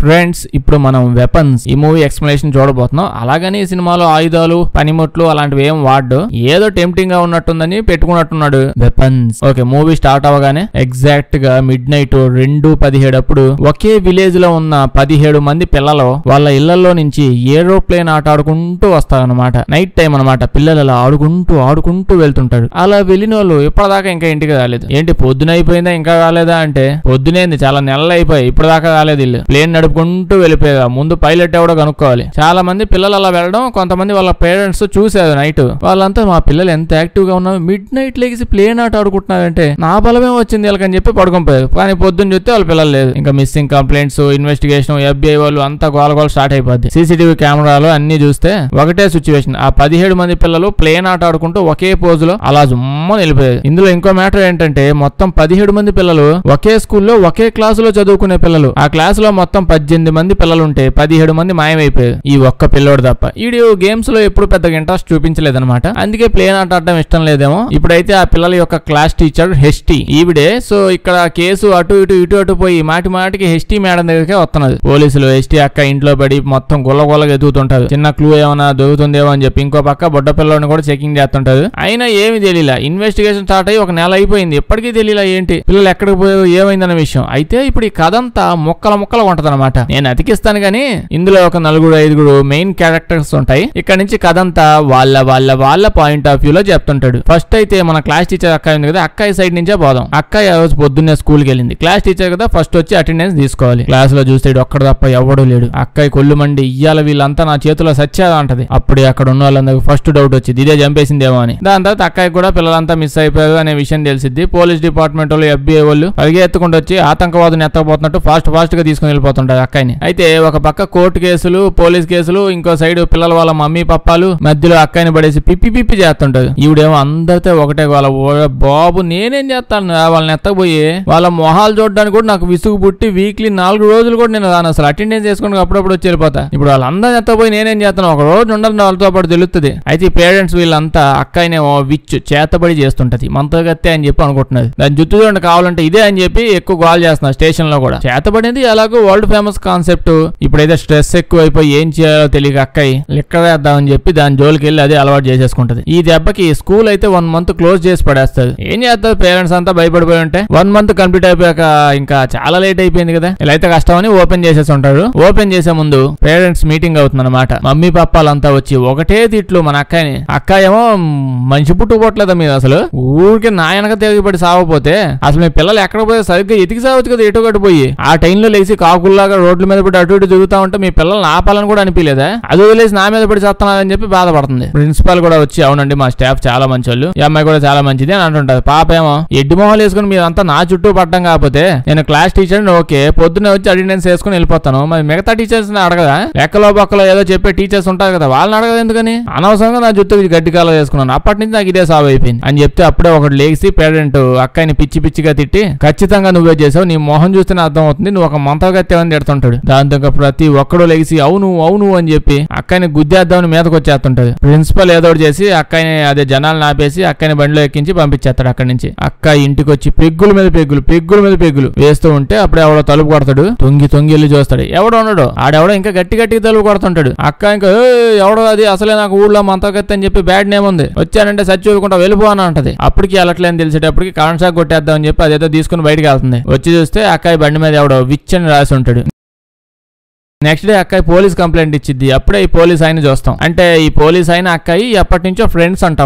Friends ఇప్పుడు మనం weapons ఈ మూవీ ఎక్స్ప్లెనేషన్ చూడబోతున్నాం. అలాగని ఈ సినిమాలో ఆయుధాలు పనిముట్లు అలాంటివి ఏం వాడు, ఏదో టెంప్టింగ్ గా ఉన్నట్టుందని పెట్టుకున్నట్టున్నాడు వెపన్స్. ఓకే, మూవీ స్టార్ట్ అవగానే ఎగ్జాక్ట్ గా మిడ్ నైట్ 2:17 అప్పుడు ఒకే విలేజ్ లో ఉన్న 17 మంది పిల్లలు వాళ్ళ ఇళ్లలో నుంచి ఏరోప్లేన్ ఆట ఆడుకుంటూ వస్తారనమాట. నైట్ టైం అనమాట. పిల్లలు అలా ఆడుకుంటూ వెళ్తుంటారు. అలా వెళ్ళిన వాళ్ళు ఇప్పటిదాకా ఇంకా ఇంటికి రాలేదు. ఏంటి పొద్దున అయిపోయిందా ఇంకా రాలేదా అంటే, పొద్దునేంది చాలా నెలలు అయిపోయి ఇప్పటిదాకా రాలేదు. ఇల్లు ప్లేన్ నడుపుకుంటూ వెళ్ళిపోయా. ముందు పైలట్ ఎవడో కనుక్కోవాలి. చాలా మంది పిల్లలు అలా వెళ్ళడం, కొంతమంది వాళ్ళ పేరెంట్స్ చూసారు నైట్. వాళ్ళంతా మా పిల్లలు ఎంత యాక్టివ్ గా ఉన్నారు, మిడ్ నైట్ లేచి ప్లేన్ ఆట ఆడుకుంటున్నారంటే నా బలమే వచ్చింది వీళ్ళకని చెప్పి పడుకుంపోయారు. కానీ పొద్దున్న చూస్తే వాళ్ళ పిల్లలు లేదు. ఇంకా మిస్సింగ్ కంప్లైంట్స్, ఇన్వెస్టిగేషన్, FBI వాళ్ళు అంతా గోల స్టార్ట్ అయిపోద్ది. CCTV కెమెరాలు అన్ని చూస్తే ఒకటే సిచ్యువేషన్. ఆ 17 మంది పిల్లలు ప్లేన్ ఆట ఆడుకుంటూ ఒకే పోజ్ లో అలా జుమ్మని వెళ్ళిపోయారు. ఇందులో ఇంకో మ్యాటర్ ఏంటంటే, మొత్తం 17 మంది పిల్లలు ఒకే స్కూల్లో ఒకే క్లాసులో చదువుకునే పిల్లలు. ఆ క్లాస్ లో మొత్తం 18 మంది పిల్లలు ఉంటే 17 మంది మాయమైపోయారు. ఈ ఒక్క పిల్లోడు తప్ప. ఈడు గేమ్స్ లో ఎప్పుడు పెద్దగా ఇంట్రెస్ట్ చూపించలేదన్నమాట. అందుకే ప్లేన్ ఆట ఆడటం ఇష్టం లేదేమో. ఇప్పుడైతే ఆ పిల్లల యొక్క క్లాస్ టీచర్ హెస్టీ ఈవిడే. సో ఇక్కడ కేసు అటు ఇటు పోయి మాటికి హెస్టీ మేడం దగ్గరికి వస్తున్నది. పోలీసులు హెస్టీ అక్క ఇంట్లో పడి మొత్తం గుల్లగా ఎదుగుతుంటారు. చిన్న క్లూ ఏమైనా దొరుకుతుందేమో అని చెప్పి ఇంకో పక్క బొడ్డ పిల్లని కూడా చెకింగ్ చేస్తుంటారు. అయినా ఏమి తెలియలా. ఇన్వెస్టిగేషన్ స్టార్ట్ అయ్యి 1 నెల అయిపోయింది. ఎప్పటికీ తెలియలా ఏంటి పిల్లలు ఎక్కడికి పోయారు ఏమైందన్న విషయం. అయితే ఇప్పుడు ఈ కథ అంతా ముక్కలు ఉంటదన్నమాట. నేను అతికిస్తాను గానీ ఇందులో ఒక 4-5 మెయిన్ క్యారెక్టర్స్ ఉంటాయి. ఇక్కడ నుంచి కథ అంతా వాళ్ళ పాయింట్ ఆఫ్ వ్యూ లో చెప్తుంటాడు. ఫస్ట్ అయితే మన క్లాస్ టీచర్ అక్క ఉంది కదా, అక్కయ్య సైడ్ నుంచే పోదాం. అక్కయ్య రోజు పొద్దున్నే స్కూల్కి వెళ్ళింది. క్లాస్ టీచర్ కదా, ఫస్ట్ వచ్చి అటెండెన్స్ తీసుకోవాలి. క్లాస్ లో చూస్తే ఒక్కడ తప్ప ఎవడూ లేడు. అక్కయ్య కొల్లు మండి ఇయ్యాల వీళ్ళంతా నా చేతిలో సచ్చేదా అంటది. అప్పుడే అక్కడ ఉన్న వాళ్ళందరికీ ఫస్ట్ డౌట్ వచ్చింది, ఇదే చంపేసిందేమో అని. దాని తర్వాత అక్కయ్య కూడా పిల్లలంతా మిస్ అయిపోయారు అనే విషయం తెలిసిద్ది. పోలీస్ డిపార్ట్మెంట్ వాళ్ళు, FBI వాళ్ళు పరిగెత్తుకుంటూ వచ్చి ఆతంకవాదుని ఎత్తకపోతున్నట్టు ఫాస్ట్ గా తీసుకుని వెళ్ళిపోతుంటారు అక్కయ్యని. అయితే ఒక పక్క కోర్టు కేసులు, పోలీస్ కేసులు, ఇంకో సైడ్ పిల్లల వాళ్ళ మమ్మీ పప్పాలు మధ్యలో అక్కయ్యని పడేసి పిప్పి చేస్తుంటారు. ఈవిడేమో అందరితో ఒకటే వాళ్ళ బాబు నేనేం చేస్తాను, వాళ్ళని ఎత్తకపోయి వాళ్ళ మొహాలు చూడడానికి కూడా నాకు విసుగు పుట్టి వీక్లీ 4 రోజులు కూడా నేను రాను అసలు. అటెండెన్స్ చేసుకుని అప్పుడప్పుడు వచ్చి వెళ్ళిపోతా. ఇప్పుడు వాళ్ళందరూ ఎత్తకపోయి నేనేం చేస్తాను, ఒక రోజు ఉండాలి వాళ్ళతో పాటు తెలుస్తుంది. అయితే ఈ పేరెంట్స్ వీళ్ళంతా అక్కయ్యనేమో చేతబడి చేస్తుంటది. మంతగత్తే అని చెప్పి అనుకుంటున్నది. దాని జుట్టు చూడండి కావాలంటే ఇదే అని చెప్పి ఎక్కువ గోల్ చేస్తున్నారు స్టేషన్ లో కూడా. చేతబడింది ఎలాగో వరల్డ్ ఫేమస్ కాన్సెప్ట్. ఇప్పుడైతే స్ట్రెస్ ఎక్కువ అయిపోయి ఏం చేయాలో తెలియక అక్కయ్య లిక్కర్ వేద్దామని చెప్పి దాని జోలికి వెళ్ళి అదే అలవాటు చేసేసుకుంటది. ఈ దెబ్బకి స్కూల్ అయితే 1 మంత్ క్లోజ్ చేసి పడేస్తుంది. ఏం చేస్తారు పేరెంట్స్ అంతా భయపడిపోయి ఉంటే. 1 మంత్ కంప్లీట్ అయిపోయాక ఇంకా చాలా లేట్ అయిపోయింది కదా, ఇలా అయితే కష్టమని ఓపెన్ చేసేసి ఉంటారు. ఓపెన్ చేసే ముందు పేరెంట్స్ మీటింగ్ అవుతుంది అనమాట. మమ్మీ పప్పాలంతా వచ్చి ఒకటే తిట్లు మన అక్కయ్యని. అక్క ఏమో మనిషి పుట్టుకోవట్లేదా మీరు అసలు, ఊరికి నాయనక తెగిపడి సావపోతే అసలు మీ పిల్లలు ఎక్కడ పోయి సరిగ్గా ఎతికి సావచ్చు కదా, ఎటు కట్టు పోయి. ఆ టైంలో లేచి కాకుల్లాగా రోడ్ల మీద పడి అటు ఇటు తిరుగుతా ఉంటే మీ పిల్లల్ని ఆపాలని కూడా అనిపించలేదా, అది వదిలేసి నా మీద పడి చేస్తున్నారని చెప్పి బాధపడుతుంది. ప్రిన్సిపాల్ కూడా వచ్చి అవునండి మా స్టాఫ్ చాలా మంచి వాళ్ళు, ఈ అమ్మాయి కూడా చాలా మంచిది అని అంటుంటది. పాప ఏమో ఎడ్డి మొహాలు వేసుకుని మీరంతా నా చుట్టూ పడ్డం కాకపోతే నేను క్లాస్ టీచర్ ఓకే పొద్దున్నే వచ్చి అటెండెన్స్ వేసుకుని వెళ్ళిపోతాను, మరి మిగతా టీచర్స్ అడగదా, లెక్కలో బొక్కలో ఏదో చెప్పే టీచర్స్ ఉంటారు కదా వాళ్ళని అడగదు ఎందుకని, అనవసరంగా నా చుట్టూ గడ్డి కాలం వేసుకున్నాను, అప్పటి నుంచి నాకు ఇదే సాగు అయిపోయింది అని చెప్తే అప్పుడే ఒకటి లేచి పేరెంట్ అక్కని పిచ్చిగా తిట్టి ఖచ్చితంగా నువ్వే చేసావు, నీ మొహం చూస్తేనే అర్థం అవుతుంది, నువ్వు ఒక మంతగత్తేవని తిడుతుంటాడు. దాంతో ప్రతి ఒక్కడు లేచి అవును అని చెప్పి అక్కని గుద్దేద్దామని మీదకి వచ్చేస్తుంటది. ప్రిన్సిపల్ ఏదో చేసి అక్కని అదే జనాలను ఆపేసి అక్కని బండిలో ఎక్కించి పంపించేస్తాడు అక్కడి నుంచి. అక్క ఇంటికి వచ్చి పెగ్గుల మీద పెగ్గులు వేస్తూ ఉంటే అప్పుడు ఎవడో తలుపు కొడతాడు. తొంగి వెళ్ళి చూస్తాడు, ఎవడో ఉన్నాడు. ఆడెవడో ఇంకా గట్టి తలుపు కొడుతుంటాడు. అక్క ఇంకా ఎవడో అది అసలే నాకు ఊళ్ళో మంతగత్తి అని చెప్పి బ్యాడ్ నేమ్ ఉంది, వచ్చానంటే సచ్చిపోకుండా వెళ్ళిపోనా అంటది. అప్పటికి వెళ్ళట్లేని తెలిసేటప్పటికి కరెంట్ షాక్ కొట్టేద్దాం అని చెప్పి అదేదో తీసుకుని బయటకు వెళ్తుంది. వచ్చి చూస్తే అక్కయ్య బండి మీద ఎవడో విచ్ అని రాసి ఉంటాడు. నెక్స్ట్ డే అక్కయ్య పోలీస్ కంప్లైంట్ ఇచ్చింది. అప్పుడే ఈ పోలీస్ ఆయన చూస్తాం. అంటే ఈ పోలీస్ ఆయన అక్కయ్య ఎప్పటి నుంచో ఫ్రెండ్స్ అంట.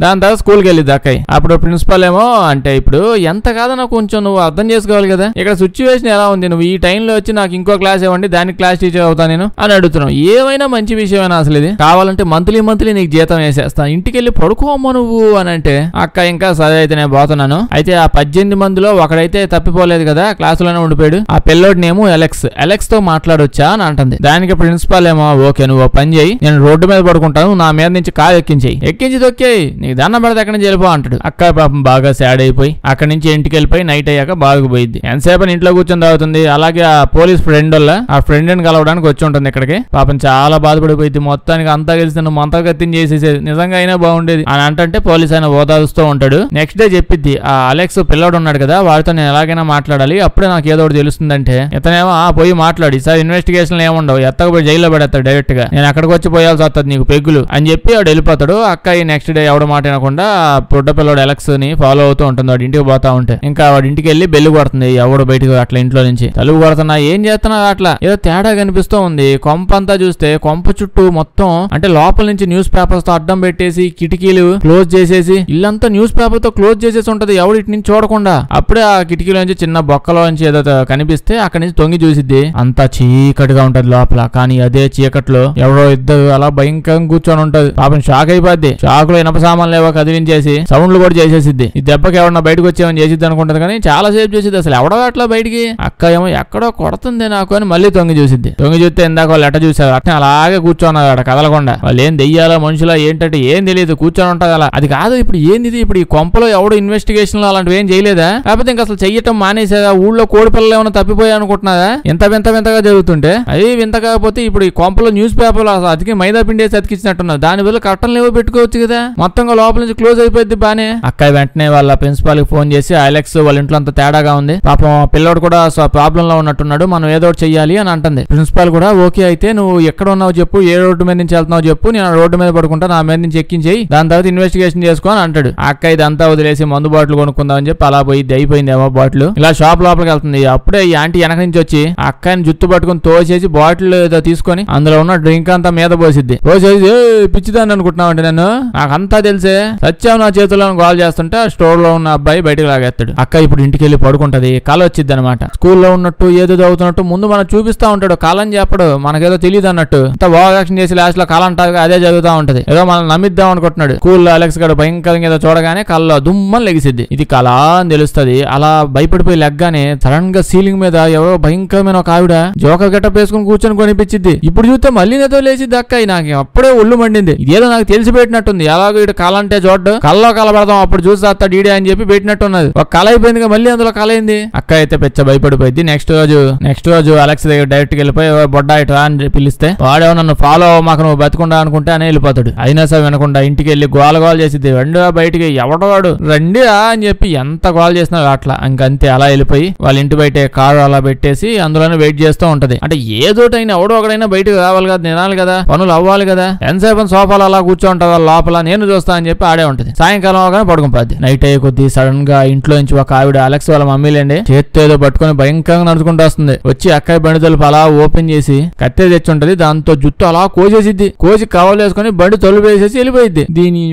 దాని తర్వాత స్కూల్కి వెళ్ళింది అక్కయ్య. అప్పుడు ప్రిన్సిపల్ ఏమో అంటే ఇప్పుడు ఎంత కాదన్నా కొంచెం నువ్వు అర్థం చేసుకోవాలి కదా, ఇక్కడ సిచ్యువేషన్ ఎలా ఉంది, నువ్వు ఈ టైంలో వచ్చి నాకు ఇంకో క్లాస్ ఇవ్వండి దానికి క్లాస్ టీచర్ అవుతా నేను అని అడుగుతున్నావు. ఏమైనా మంచి విషయమైనా అసలు ఇది, కావాలంటే మంత్లీ నీకు జీతం వేసేస్తాను, ఇంటికి వెళ్ళి పడుకోమ్మా నువ్వు అని అంటే అక్క ఇంకా సరే అయితే నేను పోతున్నాను. అయితే ఆ 18 మందిలో ఒకడైతే తప్పిపోలేదు కదా, క్లాసులోనే ఉండిపోయాడు. ఆ పిల్లోడినేమో అలెక్స్ తో మాట్లాడొచ్చా అని అంటుంది. దానికి ప్రిన్సిపాల్ ఏమో ఓకే నువ్వు పని చేయి, నేను రోడ్డు మీద పడుకుంటాను, నా మీద నుంచి కాలు ఎక్కించి తొక్కేయి, నీకు దండం పెడితే అక్కడి నుంచి వెళ్ళిపో అంటాడు. అక్క పాపం బాగా సాడ్ అయిపోయి అక్కడి నుంచి ఇంటికి వెళ్ళిపోయి నైట్ అయ్యాక బాగా పోయింది. ఎంతసేపు ఇంట్లో కూర్చొని తాగుతుంది. అలాగే ఆ పోలీస్ ఫ్రెండ్ వల్ల ఆ ఫ్రెండ్ ని కలవడానికి వచ్చి ఉంటుంది ఇక్కడికి. పాపం చాలా బాధపడిపోయింది. మొత్తానికి అంతా కలిసి నువ్వు మంతగత్తిని చేసేసేది, నిజంగా అయినా బాగుండేది అని అంటే పోలీస్ ఆయన ఓదారుస్తూ ఉంటాడు. నెక్స్ట్ డే చెప్పిద్ది ఆ అలెక్స్ పిల్లాడు ఉన్నాడు కదా, వాడితో నేను ఎలాగైనా మాట్లాడాలి, అప్పుడే నాకు ఏదో ఒకటి తెలుస్తుందంటే ఇతనేమో పోయి మాట్లాడి సార్ ఇన్వెస్టిగేషన్ ఏముండవు, ఎత్తకపోయి జైల్లో పడేస్తాడు డైరెక్ట్ గా, నేను అక్కడికి వచ్చి పోయాల్సి వస్తుంది నీకు పెగ్గులు అని చెప్పి వాడు వెళ్ళిపోతాడు. అక్క ఈ నెక్స్ట్ డే ఎవడ మాట వినకుండా పుట్ట పిల్లడు అలెక్స్ ని ఫాలో అవుతూ ఉంటుంది. వాడి ఇంటికి పోతా ఉంటే ఇంకా వాడి ఇంటికి వెళ్ళి బెల్లు కొడుతుంది. ఎవడు బయటకు అట్లా ఇంట్లో నుంచి తలుపు కొడుతున్నా ఏం చేస్తున్నా అట్లా ఏదో తేడా కనిపిస్తూ ఉంది. కొంప అంతా చూస్తే కొంప చుట్టూ మొత్తం అంటే లోపల నుంచి న్యూస్ పేపర్స్ తో అడ్డం పెట్టేసి కిటికీలు క్లోజ్ చేసేసి ఇల్లంతా న్యూస్ పేపర్ తో క్లోజ్ చేసేసి ఉంటది, ఎవడు ఇటు నుంచి చూడకుండా. అప్పుడే ఆ కిటికీలో నుంచి చిన్న బొక్కలో నుంచి ఏదో కనిపిస్తే అక్కడి నుంచి తొంగి చూసిద్ది. అంతా చీకటిగా ఉంటది లోపల. కానీ అదే చీకట్లో ఎవరో ఇద్దరు అలా భయంకరంగా కూర్చొని ఉంటది. పాపం షాక్ అయిపోద్ది. షాక్ లో ఇనప సామాన్లు ఏవో కదిలించేసి సౌండ్లు కూడా చేసేసిద్ది. ఈ దెబ్బకి ఎవరన్నా బయటకు వచ్చేమని చేసిద్ది అనుకుంటది. కానీ చాలా సేపు చూసిద్ది. అసలు ఎవడో అట్లా బయటికి అక్క ఏమో ఎక్కడో కొడుతుంది నాకు అని మళ్ళీ తొంగి చూసిద్ది. తొంగి చూస్తే ఇందాక వాళ్ళు ఎట్ట చూసారు అట్నే అలాగే కూర్చోన్నారు అక్కడ కదలకుండా. వాళ్ళు ఏం దెయ్యాలా మనుషులా ఏంటంటే ఏం తెలియదు, కూర్చొని ఉంటారు అలా. అది కాదు ఇప్పుడు ఏంది ఇప్పుడు ఈ కొంపలో ఎవడు ఇన్వెస్టిగేషన్ లో అలాంటివి ఏం చేయలేదా, కాకపోతే ఇంకా అసలు చెయ్యటం మానేసేదా, ఊళ్ళో కోడి పిల్లలు ఏమైనా తప్పిపోయా అనుకుంటున్నారా, ఇంత వింతగా జరుగుతుంటే. అది వింత కాకపోతే ఇప్పుడు ఈ కొంపలో న్యూస్ పేపర్లు అతికి మైదా పిండేసి అతికిచ్చినట్టున్నారు. దాని వల్ల కట్టలు ఏవో పెట్టుకోవచ్చు కదా, మొత్తంగా లోపల నుంచి క్లోజ్ అయిపోయింది బానే. అక్క వెంటనే వాళ్ళ ప్రిన్సిపాల్ కి ఫోన్ చేసి అలెక్స్ వాళ్ళ ఇంట్లో అంత తేడాగా ఉంది, పాపం పిల్లోడు కూడా ప్రాబ్లం లో ఉన్నట్టున్నాడు, మనం ఏదో ఒకటి చెయ్యాలి అని అంటుంది. ప్రిన్సిపాల్ కూడా ఓకే అయితే నువ్వు ఎక్కడ ఉన్నావు చెప్పు, ఏ రోడ్డు మీద నుంచి వెళ్తున్నావు చెప్పు, నేను రోడ్డు మీద పడుకుంటా, నా మీద నుంచి ఎక్కించేయి, దాని తర్వాత ఇన్వెస్టిగేషన్ చేసుకో అని అంటాడు. అక్క ఇదంతా వదిలేసి మందు బాటిల్ కొనుక్కుందాం అని చెప్పి అలా పోయింది. అయిపోయింది ఏమో బాటిల్. ఇలా షాప్ లోపలికి వెళ్తుంది. అప్పుడే ఈ ఆంటీ వెనక నుంచి వచ్చి అక్కని జుత్తు పట్టుకుని తోసేసి బాటిల్ ఏదో తీసుకొని అందులో ఉన్న డ్రింక్ అంతా మీద పోసిద్ది. పోసేసి పిచ్చిదాన్ని అనుకుంటున్నావు అంటే నన్ను, నాకంతా తెలిసే సత్యావు నా చేతుల్లో గోల్ చేస్తుంటే స్టోర్ లో ఉన్న అబ్బాయి బయటకు లాగేస్తాడు. అక్క ఇప్పుడు ఇంటికి వెళ్ళి పడుకుంటది. కళ వచ్చిద్ది అనమాట. స్కూల్లో ఉన్నట్టు ఏదో చదువుతున్నట్టు ముందు మనం చూపిస్తా ఉంటాడు, కళ అని చెప్పడు, మనకేదో తెలియదు అన్నట్టు ఇంత బాగా యాక్షన్ చేసి లాస్ట్ లో కళ అంటారు అదే జరుగుతూ ఉంటది. ఏదో మనం నమ్మిద్దాం అనుకుంటున్నాడు. స్కూల్లో అలెక్స్ గారు భయంకరంగా ఏదో చూడగానే కళ్ళలో దుమ్మని లెగిసిద్ది. ఇది కళ అని తెలుస్తుంది. అలా భయపడిపోయి లెగ్గానే సడన్ గా సీలింగ్ మీద ఎవరో భయంకరమైన ఒక ఆవిడ జోకర్ గెటప్ వేసుకుని కూర్చొని కొనిపించింది. ఇప్పుడు చూస్తే మళ్ళీ ఏదో లేచిద్ది. అక్క నాకు అప్పుడే ఒళ్ళు మండింది. ఇదేదో నాకు తెలిసి పెట్టినట్టుంది. ఎలాగో ఇటు కళ అంటే చూడ్డు, కళ్ళలో కళ పెడదాం అప్పుడు చూస్తాడు ఈడే అని చెప్పి పెట్టినట్టున్నది. ఒక కళ అయిపోయింది, మళ్ళీ అందులో కళ అయింది. అక్క అయితే పెచ్చ భయపడిపోయింది. నెక్స్ట్ రోజు అలెక్స్ దగ్గర డైరెక్ట్ వెళ్ళిపోయి బొడ్డా ఇట్రా అని పిలిస్తే వాడేమో నన్ను ఫాలో అవ్వమాక నువ్వు బతుకుండా అనుకుంటే అని వెళ్ళిపోతాడు. అయినా సరే వినకుండా ఇంటికి వెళ్ళి గోల చేసిద్ది. రండి బయటికి ఎవడో వాడు రండి అని చెప్పి ఎంత గోల చేసినా అట్లా ఇంకంతే అలా వెళ్ళిపోయి వాళ్ళ ఇంటి బయట కారు అలా పెట్టేసి అందులోనే వెయిట్ చేస్తూ ఉంటది. అంటే ఏదోటైనా ఎవడో ఒకడైనా బయటకు రావాలి కదా, తినాలి కదా, పనులు అవ్వాలి కదా, ఎంతసేపు సోఫాలు అలా కూర్చోంటారు లోపల, నేను చూస్తా అని చెప్పి ఆడే ఉంటది. సాయంకాలం అవగానే పడుకుంపోద్ది. నైట్ అయ్యే కొద్ది సడన్ గా ఇంట్లో నుంచి ఒక ఆవిడ అలెక్స్ వాళ్ళ మమ్మీలేండి చేత్తో ఏదో పట్టుకుని భయంకరంగా నడుచుకుంటూ వస్తుంది. వచ్చి అక్కయ్య బండి తలుపు అలా ఓపెన్ చేసి కత్తే తెచ్చి ఉంటది, దాంతో జుట్టు అలా కోసేసిద్ది. కోసి కవలు వేసుకుని బండి తలుపు వేసేసి వెళ్ళిపోయింది. దీని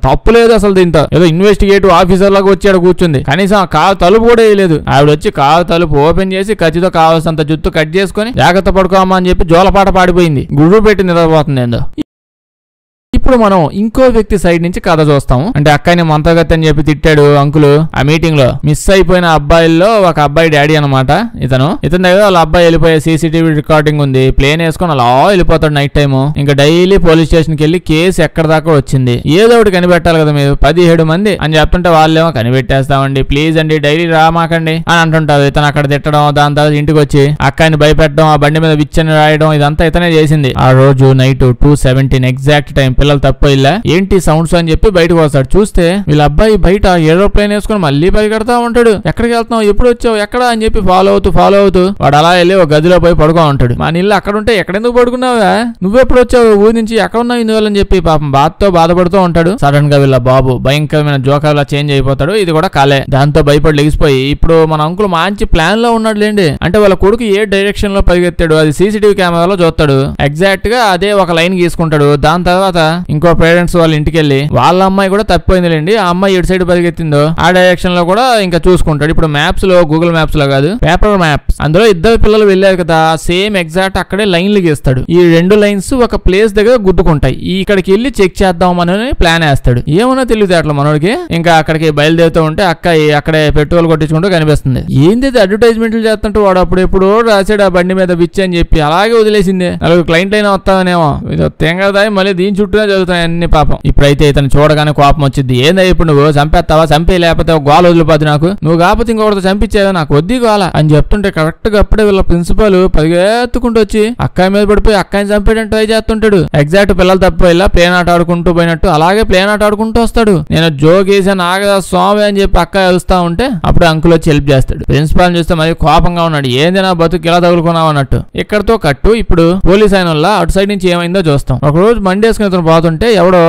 తప్పు లేదు అసలు. దీంతో ఏదో ఇన్వెస్టిగేటివ్ ఆఫీసర్ లాగా వచ్చాడు కూర్చుంది. కనీసం కారు తలుపు కూడా వేయలేదు. ఆవిడ వచ్చి కారు తలుపు ఓపెన్ చేసి కత్తితో కావాల్సినంత జుట్టు కట్ చేసుకుని జాగ్రత్త పడుకోమా అని చెప్పి జోలపాట పాడిపోయింది. గుడ్డు పెట్టి నిద్రపోతుంది ఏందో. ఇప్పుడు మనం ఇంకో వ్యక్తి సైడ్ నుంచి కథ చూస్తాము. అంటే అక్కని మంతగత్తి అని చెప్పి తిట్టాడు అంకులు ఆ మీటింగ్ లో. మిస్ అయిపోయిన అబ్బాయిల్లో ఒక అబ్బాయి డాడీ అనమాట ఇతని దగ్గర వాళ్ళ అబ్బాయి వెళ్ళిపోయే సీసీటీవీ రికార్డింగ్ ఉంది. ప్లేన్ వేసుకొని అలా వెళ్ళిపోతాడు నైట్ టైమ్. ఇంకా డైలీ పోలీస్ స్టేషన్ కి వెళ్ళి కేసు ఎక్కడ దాకా వచ్చింది, ఏదో ఒకటి కనిపెట్టాలి కదా, మీరు 17 మంది అని చెప్తుంటే వాళ్ళేమో కనిపెట్టేస్తామండి ప్లీజ్ అండి డైలీ రామాకండి అని అంటుంటారు. ఇతను అక్కడ తిట్టడం, దాని తర్వాత ఇంటికి వచ్చి అక్కని భయపెట్టడం, ఆ బండి మీద విచ్చని రాయడం, ఇదంతా ఇతనే చేసింది. ఆ రోజు నైట్ 2:17 ఎగ్జాక్ట్ టైం. పిల్లలు తప్పు ఇలా ఏంటి సౌండ్స్ అని చెప్పి బయటకు వస్తాడు. చూస్తే వీళ్ళ అబ్బాయి బయట ఏరోప్లేన్ వేసుకుని మళ్ళీ పరిగెడతా ఉంటాడు. ఎక్కడికి వెళ్తున్నావు, ఎప్పుడు వచ్చావు, ఎక్కడ అని చెప్పి ఫాలో అవుతూ వాడు అలా వెళ్ళి ఒక గదిలో పోయి పడుకో ఉంటాడు. మా నీళ్ళు అక్కడ ఉంటే ఎక్కడెందుకు పడుకున్నావా, నువ్వెప్పుడు వచ్చావు ఊరి నుంచి, ఎక్కడ ఉన్నావు ఇందువల్లని చెప్పి పాపం బాధతో బాధపడుతూ ఉంటాడు. సడన్ గా వీళ్ళ బాబు భయంకరమైన జోకర్లా చేంజ్ అయిపోతాడు. ఇది కూడా కలే. దాంతో భయపడి లెగిసిపోయి ఇప్పుడు మన అంకుల్ మంచి ప్లాన్ లో ఉన్నాడు లేండి. అంటే వాళ్ళ కొడుకు ఏ డైరెక్షన్ లో పరిగెత్తాడు అది సీసీటీవీ కెమెరాలో చూస్తాడు. ఎగ్జాక్ట్ గా అదే ఒక లైన్ గీసుకుంటాడు. దాని తర్వాత ఇంకో పేరెంట్స్ వాళ్ళ ఇంటికి వెళ్ళి వాళ్ళ అమ్మాయి కూడా తప్పిపోయిందిలేండి, ఆ అమ్మాయి ఎటు సైడ్ పరిగెత్తిందో ఆ డైరెక్షన్ లో కూడా ఇంకా చూసుకుంటాడు. ఇప్పుడు మ్యాప్స్ లో, గూగుల్ మ్యాప్స్ లో కాదు, పేపర్ మ్యాప్స్, అందులో ఇద్దరు పిల్లలు వెళ్ళారు కదా, సేమ్ ఎగ్జాక్ట్ అక్కడే లైన్లు గీస్తాడు. ఈ 2 లైన్స్ ఒక ప్లేస్ దగ్గర గుద్దుకుంటాయి. ఇక్కడికి వెళ్ళి చెక్ చేద్దామని ప్లాన్ వేస్తాడు. ఏమన్నా తెలియదు అట్లా మనోడికి. ఇంకా అక్కడికి బయలుదేరుతూ ఉంటే అక్కాయి అక్కడే పెట్రోల్ కొట్టించుకుంటూ కనిపిస్తుంది. ఏంది అడ్వర్టైజ్మెంట్లు చేస్తుంటే వాడు అప్పుడు ఎప్పుడో రాసాడు ఆ బండి మీద విచ్ అని చెప్పి అలాగే వదిలేసింది. 4 క్లయింట్ అయినా వస్తామనేమో తెంగదాయి మళ్ళీ దీని చుట్టూనే జరుగుతాయి అన్ని. పాపం ఇప్పుడైతే ఇతను చూడగానే కోపం వచ్చింది. ఏందా ఇప్పుడు నువ్వు చంపేస్తావా, చంపే లేకపోతే గోల వదిలిపోద్ది నాకు, నువ్వు కాకపోతే ఇంకొకటి చంపించేదా, నాకు వద్ది గోల అని చెప్తుంటే కరెక్ట్ గా అప్పుడే వీళ్ళ ప్రిన్సిపల్ పరిగెత్తుకుంటూ వచ్చి అక్కాయి మీద పడిపోయి అక్కాయిని చంపేయడానికి ట్రై చేస్తుంటాడు. ఎగ్జాక్ట్ పిల్లలు తప్పిపోయిలా ప్లేన్ ఆట ఆడుకుంటూ పోయినట్టు అలాగే ప్లేన్ ఆట ఆడుకుంటూ వస్తాడు. నేను జోకేసాను ఆగదా స్వామి అని చెప్పి అక్కాయి అరుస్తా ఉంటే అప్పుడు అంకుల్ వచ్చి హెల్ప్ చేస్తాడు. ప్రిన్సిపాల్ చూస్తే మరి కోపంగా ఉన్నాడు. ఏంది నా బతుకు ఇలా తగులుకున్నావు అన్నట్టు. ఇక్కడతో కట్టు ఇప్పుడు పోలీస్ అయిన వల్ల అటు సైడ్ నుంచి ఏమైందో చూస్తాం. ఒక రోజు బండి వేసుకుని ఇతను పోతుంటే ఎవడో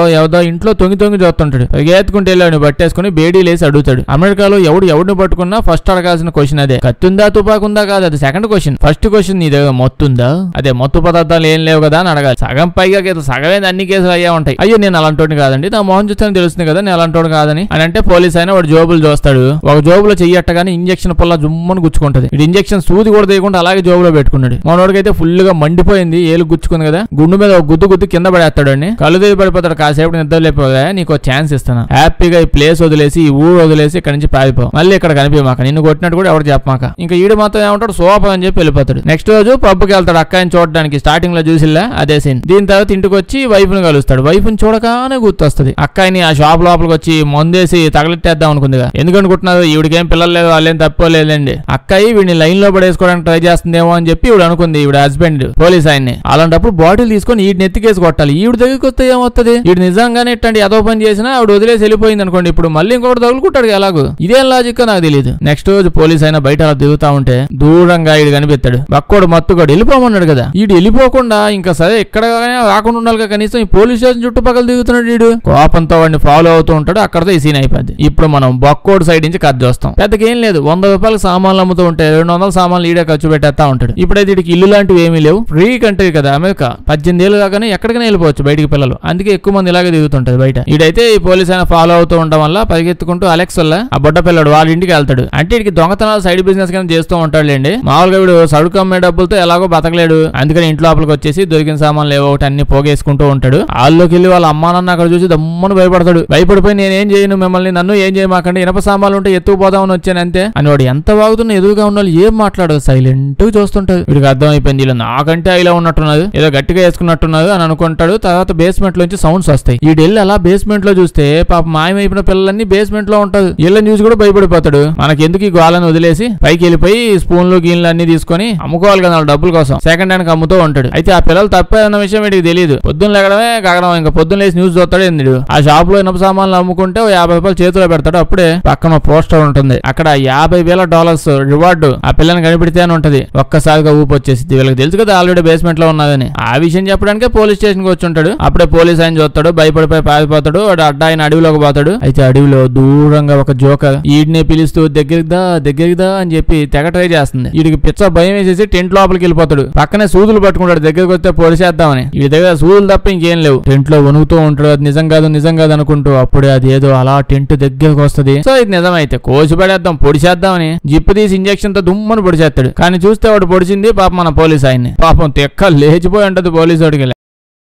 ఇంట్లో తొంగి చూస్తుంటాడు. ఎత్తుకుంటే వెళ్ళాడు, బట్టేసుకుని బేడీలేసి అడుగుతాడు. అమెరికాలో ఎవడిని పట్టుకున్నా ఫస్ట్ అడగాల్సిన క్వశ్చన్ అదే, కత్తుందా తుపాకుందా కాదు, అది సెకండ్ క్వశ్చన్. ఫస్ట్ క్వశ్చన్ నీ దగ్గర మొత్తుందా, అదే మొత్తు పదార్థాలు ఏం లేవు కదా అని అడగాలి. సగం పైగా సగమే అన్ని కేసులు అయ్యా ఉంటాయి. అయ్యో నేను అలాంటి కాదండి, నా మోహన్ చూస్తాను తెలుస్తుంది కదా నేను అలాంటి కాదని అని అంటే పోలీస్ అయినా వాడు జోబులు చూస్తాడు. ఒక జోబులో చెయ్యట్టగానే ఇంజక్షన్ పుల్ల జుమ్మని గుచ్చుకుంటది. ఇటు ఇంజక్షన్ సూది కూడా తీయకుండా అలాగే జోబులో పెట్టుకున్నాడు. మనోడికైతే ఫుల్ గా మండిపోయింది, ఏలు గుచ్చుకుంది కదా, గుండు మీద ఒక గుద్దు కింద పడేస్తాడు అండి. కళ్ళు తిరిగి పడిపోతాడు. కాసేపు నిద్ర లేకపోగా నీకు ఛాన్స్ ఇస్తాను, హ్యాపీగా ఈ ప్లేస్ వదిలేసి ఈ ఊరు వదిలేసి ఇక్కడ నుంచి పారిపో, మళ్ళీ ఇక్కడ కనిపించమాక, నిన్ను కొట్టినట్టు కూడా ఎవరు చెప్పమాక. ఇంకా ఈడు మాత్రం ఏమంటాడు సోపా అని చెప్పి వెళ్ళిపోతాడు. నెక్స్ట్ రోజు పబ్కి వెళ్తాడు అక్కాయిని చూడడానికి. స్టార్టింగ్ లో చూసిల్లా అదే సీన్. దీని తర్వాత ఇంటికి వచ్చి వైఫ్ ని కలుస్తాడు. వైఫ్ ని చూడగానే గుర్తొస్తుంది. అక్కాయిని ఆ షాప్ లోపలికి వచ్చి మందేసి తగలెట్టేద్దాం అనుకుందిగా. ఎందుకనుకుంటున్నారు, ఈవిడికేం పిల్లలు లేదు, వాళ్ళేం తప్పుకోలేదండి. అక్కాయి వీడిని లైన్ లో పడేసుకోవడానికి ట్రై చేస్తుందేమో అని చెప్పి ఈవిడ అనుకుంది, ఈవిడ హస్బెండ్ పోలీస్ ఆయన్ని. అలాంటప్పుడు బాటిల్ తీసుకొని ఈడిని ఎత్తికేసి కొట్టాలి. ఈవిడ దగ్గరికి వస్తే ఏమవుతుంది, ఈడు నిజంగానే ఇట్లాంటి ఏదో పని చేసినా ఆవిడ వదిలేసి వెళ్ళిపోయింది అనుకోండి, ఇప్పుడు మళ్ళీ ఇంకొకటి తగులుకుంటాడు ఎలాగో. ఇదేం లాజిక్ నాకు తెలియదు. నెక్స్ట్ రోజు పోలీస్ అయినా బయట అలా తిరుగుతా ఉంటే దూరంగా ఈడు కనిపెత్తాడు. బక్కోడు మత్తుగాడు వెళ్ళిపోమన్నాడు కదా, ఈడు వెళ్ళిపోకుండా ఇంకా సరే ఇక్కడ రాకుండా ఉండాలి కనీసం ఈ పోలీస్ స్టేషన్ చుట్టుపక్కల దిగుతున్నాడు. ఈడు కోపంతో వాడిని ఫాలో అవుతూ ఉంటాడు. అక్కడతో ఈ సీన్ అయిపోద్ది. ఇప్పుడు మనం బక్కోడు సైడ్ నుంచి కట్ చేస్తాం. పెద్దకేం లేదు, 100 రూపాయలు సామాన్లు అమ్ముతూ ఉంటే 200 సామాన్లు ఈడే ఖర్చు పెట్టేస్తా ఉంటాడు. ఇప్పుడైతే వీడికి ఇల్లు లాంటివి ఏమీ లేవు, ఫ్రీ కంట్రీ కదా అమెరికా, 18 ఏళ్ళు కాగానే ఎక్కడికైనా వెళ్ళిపోవచ్చు బయటికి పిల్లలు, అందుకే ఎక్కువ మంది ఇలాగే దిగుతుంటది బయట. ఈడైతే ఈ పోలీస్ అయినా ఫాలో అవుతూ ఉండడం వల్ల పరిగెత్తుకుంటూ అలెక్స్ వల్ల ఆ బొడ్డ పిల్లడు వాళ్ళ ఇంటికి వెళ్తాడు. అంటే వీడికి దొంగతనాలు సైడ్ బిజినెస్ కింద చేస్తూ ఉంటాడులేండి. మామూలుగా వీడు సరుకు అమ్మే డబ్బులతో ఎలాగో బతకలేడు, అందుకని ఇంట్లో లోపలికి వచ్చేసి దొరికిన సామాన్లు ఏవో ఒకటి అన్ని పోగేసుకుంటూ ఉంటాడు. వాళ్ళలోకి వెళ్ళి వాళ్ళ అమ్మా నాన్న అక్కడ చూసి దమ్మను భయపడతాడు. భయపడిపోయి నేనేం చేయను మిమ్మల్ని, నన్ను ఏం చేయమాకండి, ఇనప సామాన్లు ఉంటే ఎత్తుకుపోదామని వచ్చాను అంతే అని వాడు ఎంత బాగుతున్నా ఎదురుగా ఉన్న వాళ్ళు ఏం మాట్లాడదు, సైలెంట్ గా చూస్తుంటాడు. వీడికి అర్థమైపోయింది ఇలా నాకంటే ఇలా ఉన్నట్టున్నది, ఏదో గట్టిగా వేసుకున్నట్టున్నది అని అనుకుంటాడు. తర్వాత బేస్మెంట్ లోంచి సౌండ్స్ వస్తాయి. ఈ డెల్ అలా బేస్మెంట్ లో చూస్తే పాప మాయమైపోయిన పిల్లలన్నీ బేస్మెంట్ లో ఉంటారు. వీళ్ళని చూసి కూడా భయపడిపోతాడు. మనకి ఎందుకు ఈ గోళని వదిలేసి పైకి వెళ్ళిపోయి స్పూన్లు గీన్లు అన్ని తీసుకొని అమ్ముకోవాలి కదా డబ్బుల కోసం, సెకండ్ హ్యాండ్ అమ్ముతూ ఉంటాడు. అయితే ఆ పిల్లలు తప్పేదన్న విషయం వీడికి తెలియదు. పొద్దున్న లేకడమే కాగడం, ఇంకా పొద్దున్న లేసి న్యూస్ చూస్తాడు. ఎందుకు ఆ షాప్ లో ఇనప సామాన్లు అమ్ముకుంటే 50 రూపాయలు చేతిలో పెడతాడు. అప్పుడే పక్కన పోస్టర్ ఉంటుంది, అక్కడ $50,000 రివార్డు ఆ పిల్లని కనిపెడితే అని ఉంటది. ఒక్కసారిగా ఊపి వచ్చేసి వీళ్ళకి తెలుసు కదా ఆల్రెడీ బేస్మెంట్ లో ఉన్నదని. ఆ విషయం చెప్పడానికే పోలీస్ స్టేషన్ కి వచ్చి ఉంటాడు. అప్పుడే పోలీస్ ఆయన చూస్తాడు, భయపడిపోయి పారిపోతాడు. వాడు అడ్డా ఆయన అడవిలోకి పోతాడు. అయితే అడవిలో దూరంగా ఒక జోకర్ ఈడినే పిలుస్తూ దగ్గరిదా అని చెప్పి తెగ ట్రై చేస్తుంది. వీడికి పిచ్చ భయం వేసేసి టెంట్ లోపలికి వెళ్ళిపోతాడు. పక్కనే సూదులు పట్టుకుంటాడు, దగ్గరికి వస్తే పొడిచేద్దామని. ఈ దగ్గర సూదులు తప్ప ఇంకేం లేవు. టెంట్ లో వణుకుతూ ఉంటాడు. అది నిజం కాదు అనుకుంటూ అప్పుడే అది ఏదో అలా టెంట్ దగ్గరకు వస్తుంది. సో ఇది నిజమైతే కోసి పడేద్దాం, పొడిచేద్దామని జిప్పు తీసి ఇంజక్షన్ తో దుమ్మని పొడిచేస్తాడు. కానీ చూస్తే వాడు పొడిచింది పాపం మన పోలీస్ ఆయన్ని. పాపం తెక్క లేచిపోయి ఉంటది పోలీసు వాడికి.